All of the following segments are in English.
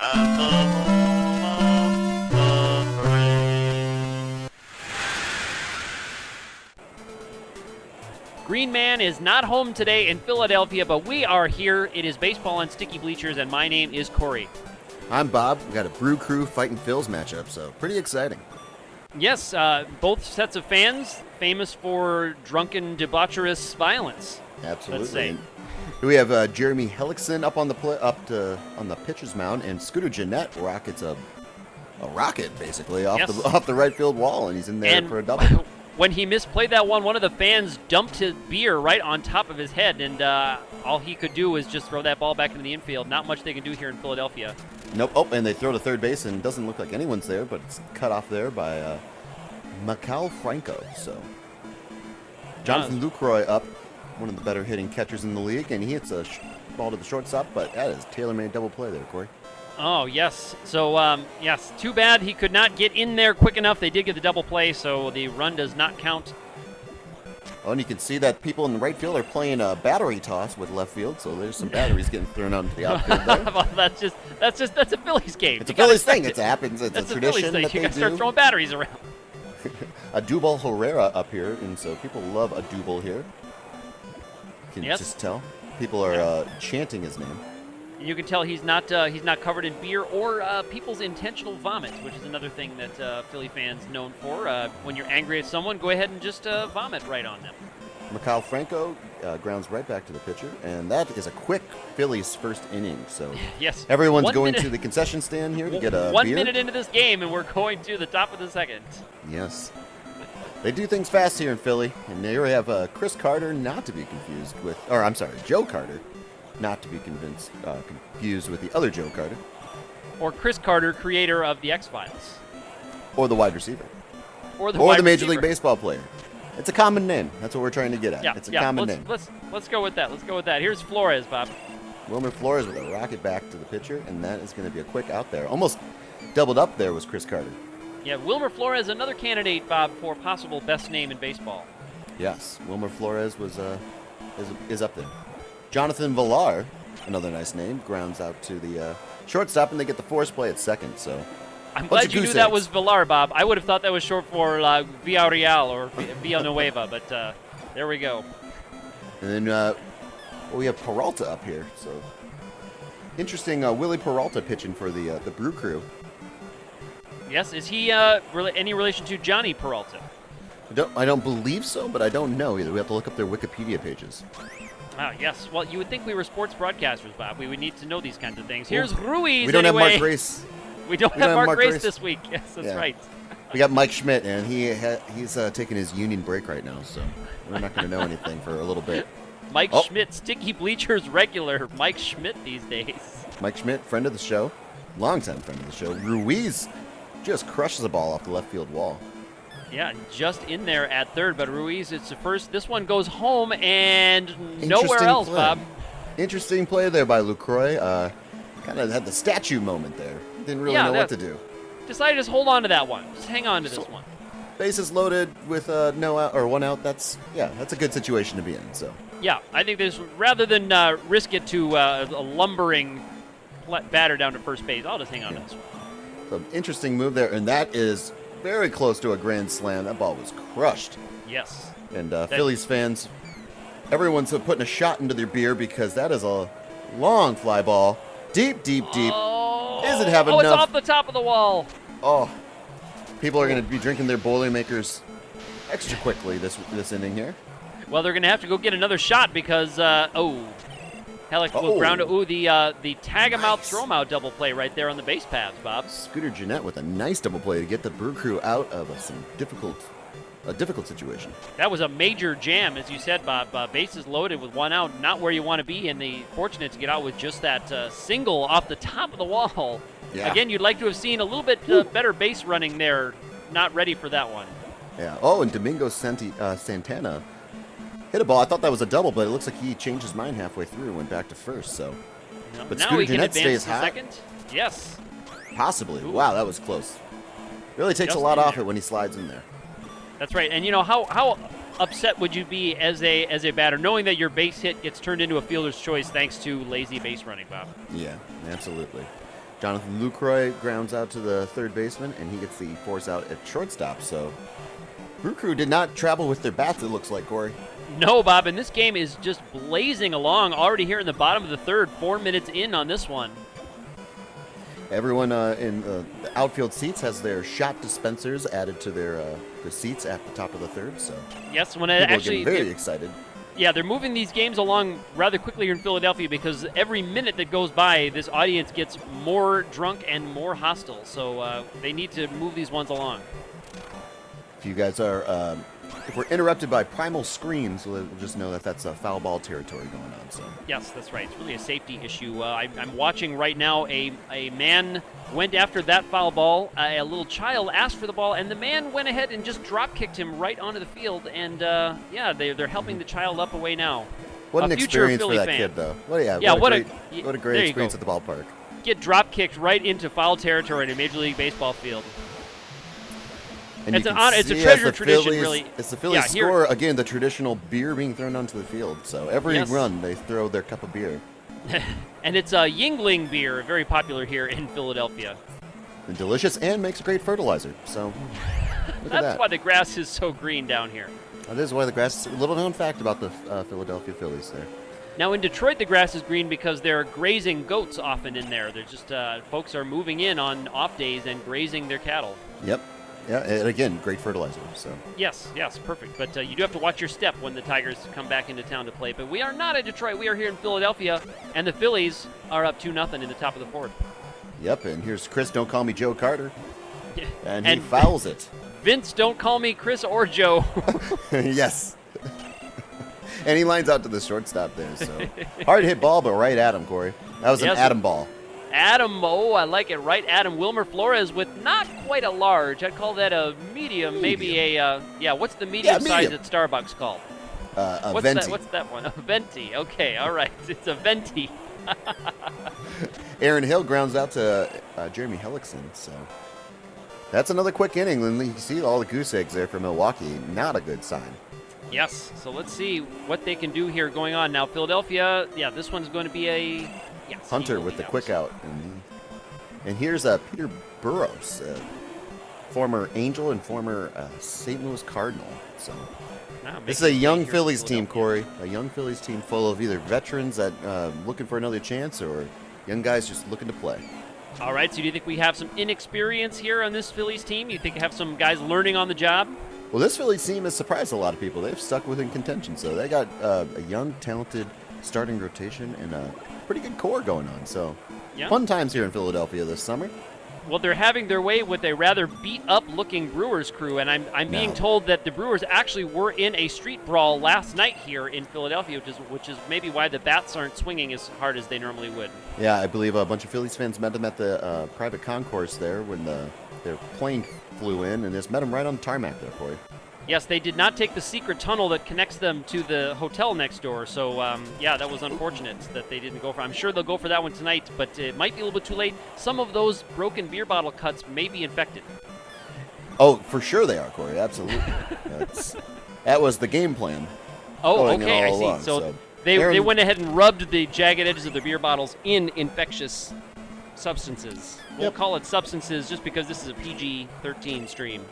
at the home of the brave. Green Man is not home today in Philadelphia, but we are here. It is baseball on sticky bleachers, and my name is Corey. I'm Bob. We got a Brew-Crew Phightin Phils matchup, so pretty exciting. Yes, both sets of fans famous for drunken, debaucherous violence. Absolutely. Let's say. We have Jeremy Hellickson up on the pitcher's mound, and Scooter Jeanette rockets a rocket basically off the right field wall, and he's in there for a double. When he misplayed that one of the fans dumped his beer right on top of his head, and all he could do was just throw that ball back into the infield. Not much they can do here in Philadelphia. Nope. Oh, and they throw to third base, and it doesn't look like anyone's there, but it's cut off there by Mikal Franco. So Jonathan Lucroy up, one of the better hitting catchers in the league, and he hits a ball to the shortstop, but that is tailor-made double play there, Corey. Oh, yes. So, yes, too bad he could not get in there quick enough. They did get the double play, so the run does not count. Oh, and you can see that people in the right field are playing a battery toss with left field, so there's some batteries getting thrown out into the outfield there. Well, that's a Phillies game. It's a Phillies thing. It happens. It's that's a tradition thing. that You they got to start do. throwing batteries around. A Dubal Herrera up here, and so people love a Dubal here. You can just tell. People are chanting his name. And you can tell he's not covered in beer or people's intentional vomit, which is another thing that Philly fans known for. When you're angry at someone, go ahead and just vomit right on them. Mikal Franco grounds right back to the pitcher, and that is a quick Phillies first inning. So yes, everyone's going to the concession stand here to get a 1 beer. minute into this game, and we're going to the top of the second. Yes. They do things fast here in Philly, and here we have Chris Carter, not to be confused with, or I'm sorry, Joe Carter, not to be confused with the other Joe Carter. Or Chris Carter, creator of the X-Files. Or the wide receiver. Or the Major League Baseball player. It's a common name. That's what we're trying to get at. It's a common name. Let's go with that. Let's go with that. Here's Flores, Bob. Wilmer Flores with a rocket back to the pitcher, and that is going to be a quick out there. Almost doubled up there was Chris Carter. Yeah, Wilmer Flores, another candidate, Bob, for possible best name in baseball. Yes, Wilmer Flores is up there. Jonathan Villar, another nice name, grounds out to the shortstop, and they get the force play at second. So I'm glad you knew that was Villar, Bob. I would have thought that was short for Villarreal or Villanueva, but there we go. And then we have Peralta up here. So interesting, Willie Peralta pitching for the Brew-Crew. Yes, is he any relation to Johnny Peralta? I don't believe so, but I don't know either. We have to look up their Wikipedia pages. Ah, yes. Well, you would think we were sports broadcasters, Bob. We would need to know these kinds of things. Here's Ruiz. We don't have anyway. Mark Grace. We don't have Mark Grace this week. Yes, that's right. We got Mike Schmidt, and he's taking his union break right now, so we're not going to know anything for a little bit. Mike Schmidt, Sticky Bleachers regular. Mike Schmidt these days. Mike Schmidt, friend of the show, longtime friend of the show. Ruiz just crushes the ball off the left field wall. Yeah, just in there at third, but Ruiz, it's the first. This one goes home and nowhere else, Bob. Interesting play there by Lucroy. Kind of had the statue moment there. Didn't really know what to do. Decided to just hold on to that one. Just hang on to this one. Bases loaded with no out or one out. That's a good situation to be in. So yeah, I think there's rather than risk it to a lumbering batter down to first base, I'll just hang on to this one. So interesting move there, and that is very close to a grand slam. That ball was crushed. Yes. And Phillies fans, everyone's putting a shot into their beer because that is a long fly ball. Deep, deep, deep. Oh, Is it having it's enough? off the top of the wall. Oh, people are going to be drinking their Boilermakers extra quickly this inning here. Well, they're going to have to go get another shot because, Hellick will ground it. Ooh, the tag-him-out, throw-him-out double play right there on the base paths, Bob. Scooter Jeanette with a nice double play to get the Brew-Crew out of a difficult situation. That was a major jam, as you said, Bob. Bases loaded with one out, not where you want to be, and they fortunate to get out with just that single off the top of the wall. Yeah. Again, you'd like to have seen a little bit better base running there. Not ready for that one. Yeah. Oh, and Domingo Santana hit a ball. I thought that was a double, but it looks like he changed his mind halfway through and went back to first. So, but now Scooter he can Jeanette advance stays to hot. second. Yes. Possibly. Ooh. Wow, that was close. Really takes a lot off it when he slides in there. That's right. And you know how upset would you be as a batter knowing that your base hit gets turned into a fielder's choice thanks to lazy base running, Bob? Yeah, absolutely. Jonathan Lucroy grounds out to the third baseman, and he gets the force out at shortstop. So Brew-Crew did not travel with their bats, it looks like, Corey. No, Bob, and this game is just blazing along already here in the bottom of the third, 4 minutes in on this one. Everyone in the outfield seats has their shot dispensers added to their seats at the top of the third. So yes, when people actually are getting very excited. Yeah, they're moving these games along rather quickly here in Philadelphia because every minute that goes by, this audience gets more drunk and more hostile. So they need to move these ones along. If you guys are, if we're interrupted by primal screams, we'll just know that that's a foul ball territory going on. So yes, that's right. It's really a safety issue. I'm watching right now a man went after that foul ball. A little child asked for the ball, and the man went ahead and just drop kicked him right onto the field. And yeah, they're helping the child up away now. what an future experience Philly for that fan. kid, though. What a great there you experience go. at the ballpark. Get drop kicked right into foul territory in a Major League Baseball field. And It's you an can honor- it's a see treasure as the tradition, Phillies- really. As the Phillies Yeah, here- score, again, the traditional beer being thrown onto the field. So every Yes. run, they throw their cup of beer. And it's a Yingling beer, very popular here in Philadelphia. And delicious and makes great fertilizer. So look at That's that. why the grass is so green down here. That is why the grass is a little known fact about the Philadelphia Phillies there. Now in Detroit, the grass is green because there are grazing goats often in there. They're just folks are moving in on off days and grazing their cattle. Yep. Yeah, and again, great fertilizer. So Yes, perfect. But you do have to watch your step when the Tigers come back into town to play. But we are not in Detroit. We are here in Philadelphia, and the Phillies are up 2-0 in the top of the fourth. yep, and here's Chris, don't call me Joe Carter. And he And- fouls it. Vince, don't call me Chris or Joe. Yes. And he lines out to the shortstop there. So hard hit ball, but right at him, Corey. That was Yes. an Adam ball. Adam, oh, I like it. Right, Adam Wilmer Flores with not quite a large. I'd call that a medium, maybe a, what's the medium size medium. at Starbucks called? A What's venti. that? What's that one? A venti. Okay, all right. It's a venti. Aaron Hill grounds out to Jeremy Hellickson. So that's another quick inning. And you see all the goose eggs there for Milwaukee. Not a good sign. Yes, so let's see what they can do here going on. Now, Philadelphia, this one's going to be a Hunter single with the leadout. quick out. And here's Peter Burrows, former Angel and former St. Louis Cardinal. So this is a young Phillies team, Corey. A young Phillies team full of either veterans that looking for another chance or young guys just looking to play. All right, so do you think we have some inexperience here on this Phillies team? You think you have some guys learning on the job? Well, this Phillies team has surprised a lot of people. They've stuck within contention. So they got a young, talented starting rotation and a pretty good core going on. So Yeah. fun times here in Philadelphia this summer. Well, they're having their way with a rather beat-up-looking Brewers crew, and I'm being No. told that the Brewers actually were in a street brawl last night here in Philadelphia, which is maybe why the bats aren't swinging as hard as they normally would. Yeah, I believe a bunch of Phillies fans met them at the private concourse there when their plane flew in, and just met them right on the tarmac there, Corey. Yes, they did not take the secret tunnel that connects them to the hotel next door, so that was unfortunate that they didn't go for. I'm sure they'll go for that one tonight, but it might be a little bit too late. Some of those broken beer bottle cuts may be infected. Oh, for sure they are, Corey. Absolutely. That was the game plan. Oh, going okay, I all see. along, So Aaron- they went ahead and rubbed the jagged edges of the beer bottles in infectious substances. We'll Yep. call it substances just because this is a PG-13 stream.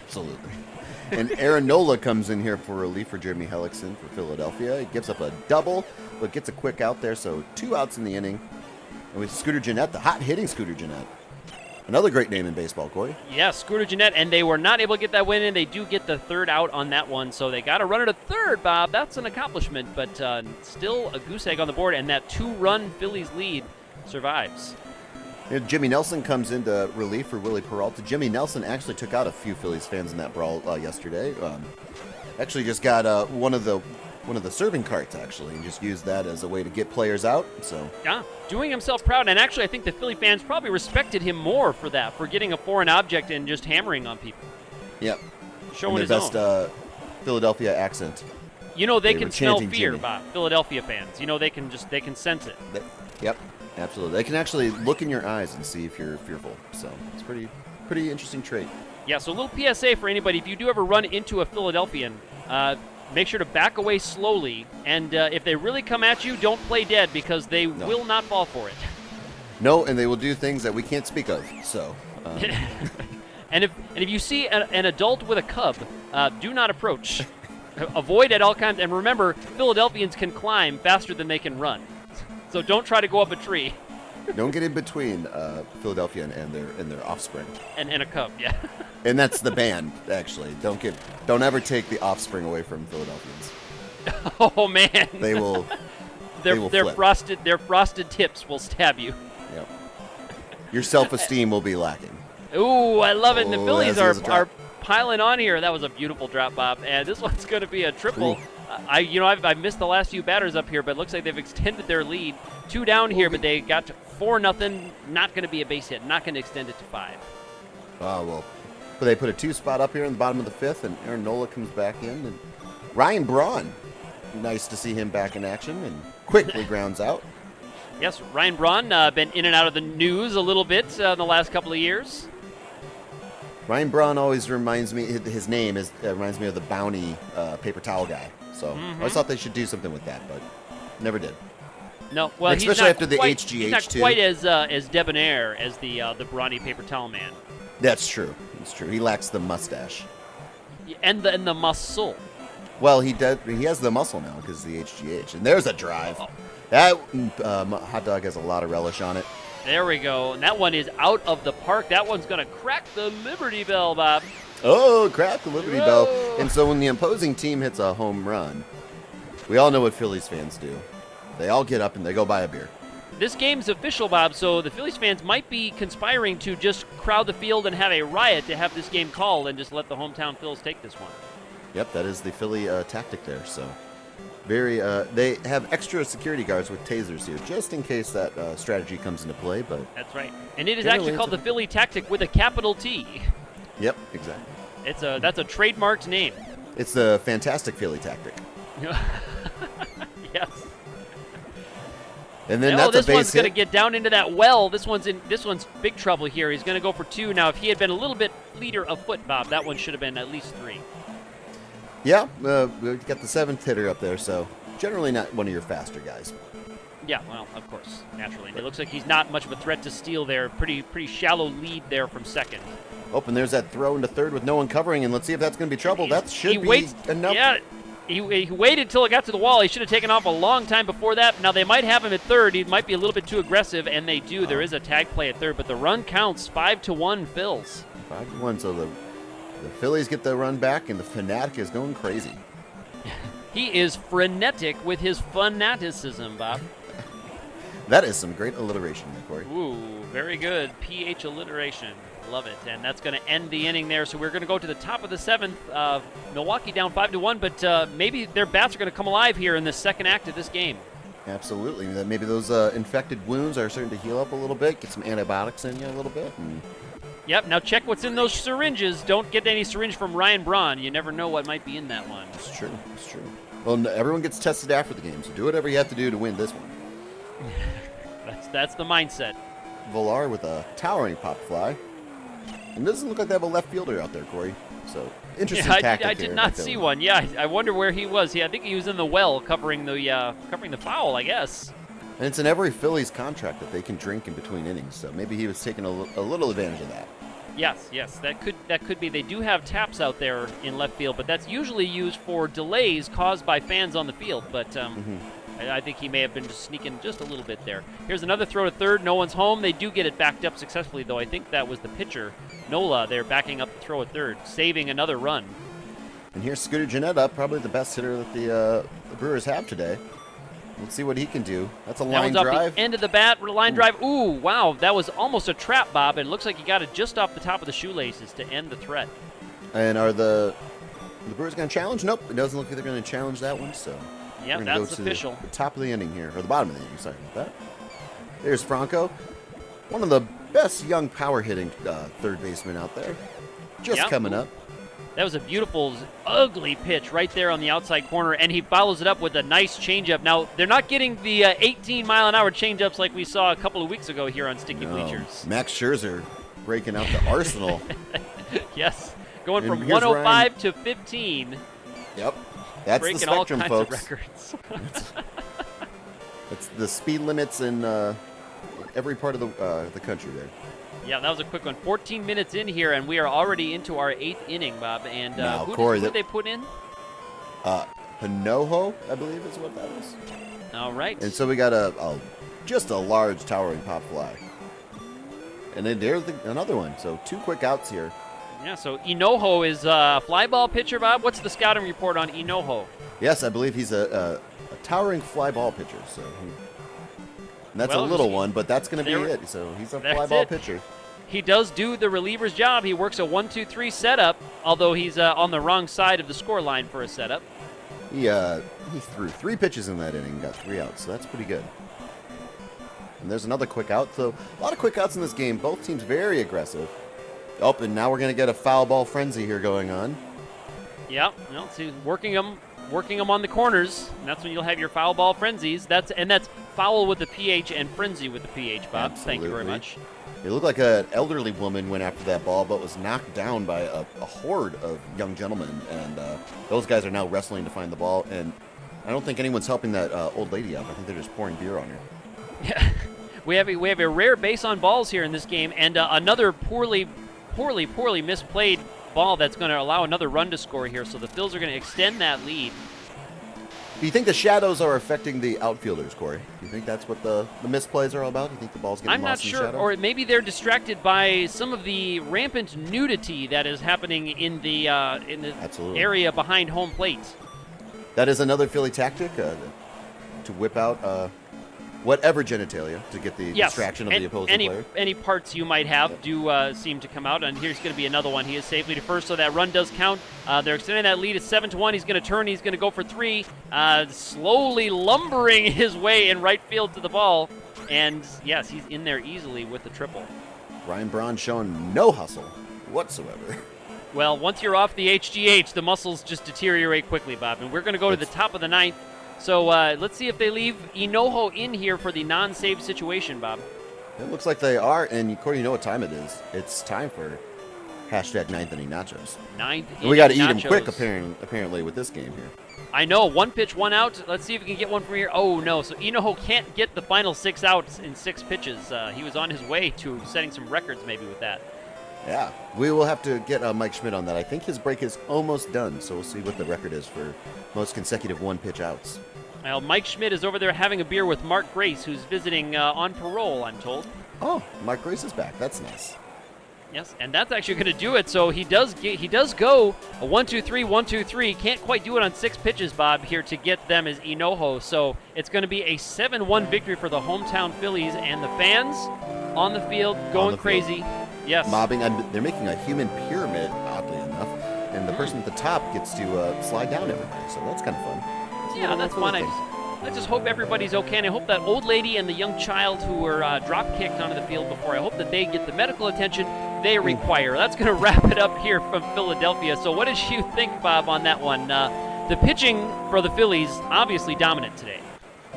Absolutely. And Aaron Nola comes in here for relief for Jeremy Hellickson for Philadelphia. He gives up a double, but gets a quick out there, so 2 outs in the inning. And with Scooter Gennett, the hot-hitting Scooter Gennett. Another great name in baseball, Corey. Yeah, Scooter Gennett, and they were not able to get that win in. They do get the third out on that one, so they got to run it a third, Bob. That's an accomplishment, but still a goose egg on the board, and that 2-run Phillies lead survives. And Jimmy Nelson comes into relief for Willie Peralta. Jimmy Nelson actually took out a few Phillies fans in that brawl yesterday. Actually just got one of the serving carts, actually, and just used that as a way to get players out. So Yeah, doing himself proud, and actually I think the Philly fans probably respected him more for that, for getting a foreign object and just hammering on people. Yep. Showing and his their own. best Philadelphia accent. You know they They can were smell chanting fear, Jimmy. Bob. Philadelphia fans. You know they can sense it. Yep, absolutely. They can actually look in your eyes and see if you're fearful. So it's pretty interesting trait. Yeah. So a little PSA for anybody: if you do ever run into a Philadelphian, make sure to back away slowly. And if they really come at you, don't play dead because they will not fall for it. No, and they will do things that we can't speak of. So. And if you see an adult with a cub, do not approach. Avoid at all times. And remember, Philadelphians can climb faster than they can run. So don't try to go up a tree. Don't get in between Philadelphia and their offspring. And a cub, yeah. And that's the band, actually. Don't ever take the offspring away from Philadelphians. Oh man. They will. Their frosted tips will stab you. Yep. Your self-esteem will be lacking. Ooh, I love it. And the Oh, Phillies that's a are drop. piling on here. That was a beautiful drop, Bob. And this one's going to be a triple. I've missed the last few batters up here, but it looks like they've extended their lead. 2 down here, but they got to 4-0. Not going to be a base hit. Not going to extend it to 5. Oh, well. But they put a 2 spot up here in the bottom of the 5th, and Aaron Nola comes back in. And Ryan Braun, nice to see him back in action, and quickly grounds out. Yes, Ryan Braun, been in and out of the news a little bit in the last couple of years. Ryan Braun always reminds me, his name reminds me of the Bounty paper towel guy. So I always thought they should do something with that, but never did. No, well, Especially he's not after the quite, HGH he's not too. quite as debonair as the brawny paper towel man. That's true. It's true. He lacks the mustache. And the muscle. Well, he has the muscle now because of the HGH. And there's a drive. Oh. That hot dog has a lot of relish on it. There we go. And that one is out of the park. That one's going to crack the Liberty Bell, Bob. Oh, crap, the Liberty Whoa. Bell. And so when the opposing team hits a home run, we all know what Phillies fans do. They all get up and they go buy a beer. This game's official, Bob, so the Phillies fans might be conspiring to just crowd the field and have a riot to have this game called and just let the hometown Phils take this one. Yep, that is the Philly tactic there. So they have extra security guards with tasers here, just in case that strategy comes into play. But That's right. And it is Generally, actually called the it's Philly tactic with a capital T. yep, exactly. That's a trademarked name. It's the fantastic Philly tactic. Yes. And then Oh, that's this a base one's going to hit. get down into that well. This one's big trouble here. He's going to go for 2. Now, if he had been a little bit fleeter of foot, Bob, that one should have been at least 3. Yeah, we got the 7th hitter up there, so generally not one of your faster guys. Yeah, well, of course, naturally. And it looks like he's not much of a threat to steal there. Pretty shallow lead there from second. Oh, and there's that throw into third with no one covering, and let's see if that's going to be trouble. That should be enough. Yeah, he waited till it got to the wall. He should have taken off a long time before that. Now, they might have him at third. He might be a little bit too aggressive, and they do. There is a tag play at third, but the run counts 5-1 Phils. 5-1, so the Phillies get the run back, and the Fanatic is going crazy. He is frenetic with his fanaticism, Bob. That is some great alliteration there, Corey. Ooh, very good. PH alliteration. Love it. And that's going to end the inning there. So we're going to go to the top of the 7th. Milwaukee down 5-1, but maybe their bats are going to come alive here in the second act of this game. Absolutely. Maybe those infected wounds are starting to heal up a little bit, get some antibiotics in you a little bit. And Yep, now check what's in those syringes. Don't get any syringe from Ryan Braun. You never know what might be in that one. it's true. It's true. Well, everyone gets tested after the game, so do whatever you have to do to win this one. That's the mindset. Villar with a towering pop fly. And it doesn't look like they have a left fielder out there, Corey. So, interesting Yeah, tactic I here did by not Philly. see one. Yeah, I wonder where he was. I think he was in the well covering the foul, I guess. And it's in every Phillies contract that they can drink in between innings, so maybe he was taking a little advantage of that. Yes, that could be. They do have taps out there in left field, but that's usually used for delays caused by fans on the field. But I think he may have been just sneaking just a little bit there. Here's another throw to third. No one's home. They do get it backed up successfully, though. I think that was the pitcher, Nola. They're backing up the throw at third, saving another run. And here's Scooter Gennett up, probably the best hitter that the Brewers have today. Let's see what he can do. That's a That line one's off drive. the end of the bat, line drive. Ooh, wow, that was almost a trap, Bob. It looks like he got it just off the top of the shoelaces to end the threat. And are the Brewers going to challenge? Nope, it doesn't look like they're going to challenge that one. So Yeah, we're gonna that's go official. to the top of the inning here, or the bottom of the inning. Sorry about that. There's Franco, one of the best young power hitting third baseman out there, just Yeah. coming up. That was a beautiful, ugly pitch right there on the outside corner, and he follows it up with a nice changeup. Now, they're not getting the 18-mile-an-hour changeups like we saw a couple of weeks ago here on Sticky Bleachers. Max Scherzer breaking out the arsenal. Yes, going And from here's 105 to 15, Yep, that's the breaking all spectrum, kinds folks. of records. It's the speed limits in every part of the country there. Yeah, that was a quick one. 14 minutes in here, and we are already into our 8th inning, Bob. And Now, who Corey, did they put in? Hinojo, I believe is what that is. All right. And so we got just a large towering pop fly. And then there's another one. So 2 quick outs here. Yeah, so Hinojo is a fly ball pitcher, Bob. What's the scouting report on Hinojo? Yes, I believe he's a towering fly ball pitcher. So and that's Well, a little one, but that's going to be there- it. So he's a that's fly ball it. pitcher. He does do the reliever's job. He works a 1-2-3 setup, although he's on the wrong side of the score line for a setup. He threw 3 pitches in that inning, got 3 outs, so that's pretty good. And there's another quick out. So a lot of quick outs in this game. Both teams very aggressive. Oh, and now we're going to get a foul ball frenzy here going on. Yeah, well, see, working them on the corners. And that's when you'll have your foul ball frenzies. That's foul with the PH and frenzy with the PH, Bob. Thank you very much. It looked like an elderly woman went after that ball, but was knocked down by a horde of young gentlemen. And those guys are now wrestling to find the ball. And I don't think anyone's helping that old lady up. I think they're just pouring beer on her. Yeah. We have a rare base on balls here in this game, and another poorly misplayed ball that's going to allow another run to score here. So the Phils are going to extend that lead. Do you think the shadows are affecting the outfielders, Corey? Do you think that's what the misplays are all about? Do you think the ball's getting I'm not lost in the sure, shadows? or maybe they're distracted by some of the rampant nudity that is happening in the Absolutely. area behind home plate. That is another Philly tactic to whip out whatever genitalia to get the distraction of the opposing player. Any parts you might have do seem to come out, and here's going to be another one. He is safely to first, so that run does count. They're extending that lead at 7-1. He's going to turn. He's going to go for 3, slowly lumbering his way in right field to the ball. And, yes, he's in there easily with the triple. Ryan Braun showing no hustle whatsoever. Well, once you're off the HGH, the muscles just deteriorate quickly, Bob. And we're going to go to the top of the 9th. So let's see if they leave Hinojo in here for the non-save situation, Bob. It looks like they are, and Corey, you know what time it is. It's time for hashtag 9th inning nachos. 9th And we got to inning eat them quick, nachos. apparently, with this game here. I know, 1 pitch, 1 out. Let's see if we can get one from here. Oh, no. So Hinojo can't get the final 6 outs in 6 pitches. He was on his way to setting some records maybe with that. Yeah, we will have to get Mike Schmidt on that. I think his break is almost done, so we'll see what the record is for most consecutive 1-pitch outs. Well, Mike Schmidt is over there having a beer with Mark Grace, who's visiting on parole, I'm told. Oh, Mark Grace is back. That's nice. Yes, and that's actually going to do it. So he does go a 1-2-3, 1-2-3. Can't quite do it on 6 pitches, Bob, here to get them as Hinojo. So it's going to be a 7-1 victory for the hometown Phillies, and the fans on the field going crazy. Yes. Mobbing. They're making a human pyramid, oddly enough, and the person at the top gets to slide down everybody. So that's kind of fun. Yeah, that's fun. I just hope everybody's okay, and I hope that old lady and the young child who were drop-kicked onto the field before, I hope that they get the medical attention they require. That's going to wrap it up here from Philadelphia. So what did you think, Bob, on that one? The pitching for the Phillies, obviously dominant today.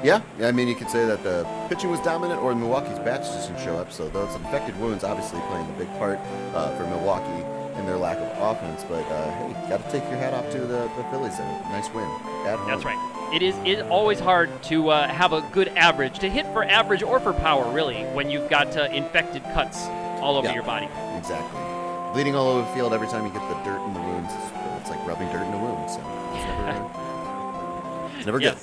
Yeah, I mean, you could say that the pitching was dominant, or Milwaukee's bats just didn't show up. So those infected wounds obviously playing a big part for Milwaukee in their lack of offense. But, hey, got to take your hat off to the Phillies there. Nice win. That's right. It is always hard to have a good average, to hit for average or for power, really, when you've got infected cuts all over your body. Exactly. Bleeding all over the field every time you get the dirt in the wounds. It's like rubbing dirt in a wound. So it's never good.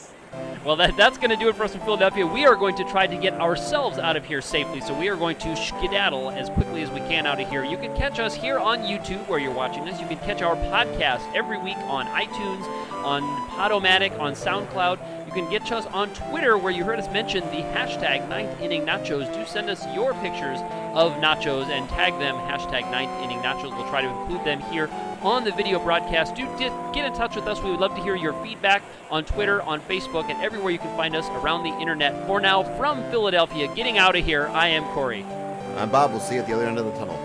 Well, that's going to do it for us in Philadelphia. We are going to try to get ourselves out of here safely, so we are going to skedaddle as quickly as we can out of here. You can catch us here on YouTube where you're watching us. You can catch our podcast every week on iTunes, on Podomatic, on SoundCloud. You can get us on Twitter where you heard us mention the hashtag 9th Inning Nachos. Do send us your pictures of nachos and tag them, hashtag 9th Inning Nachos. We'll try to include them here on the video broadcast. Do get in touch with us. We would love to hear your feedback on Twitter, on Facebook, and everywhere you can find us around the internet. For now, from Philadelphia, getting out of here, I am Corey. I'm Bob. We'll see you at the other end of the tunnel.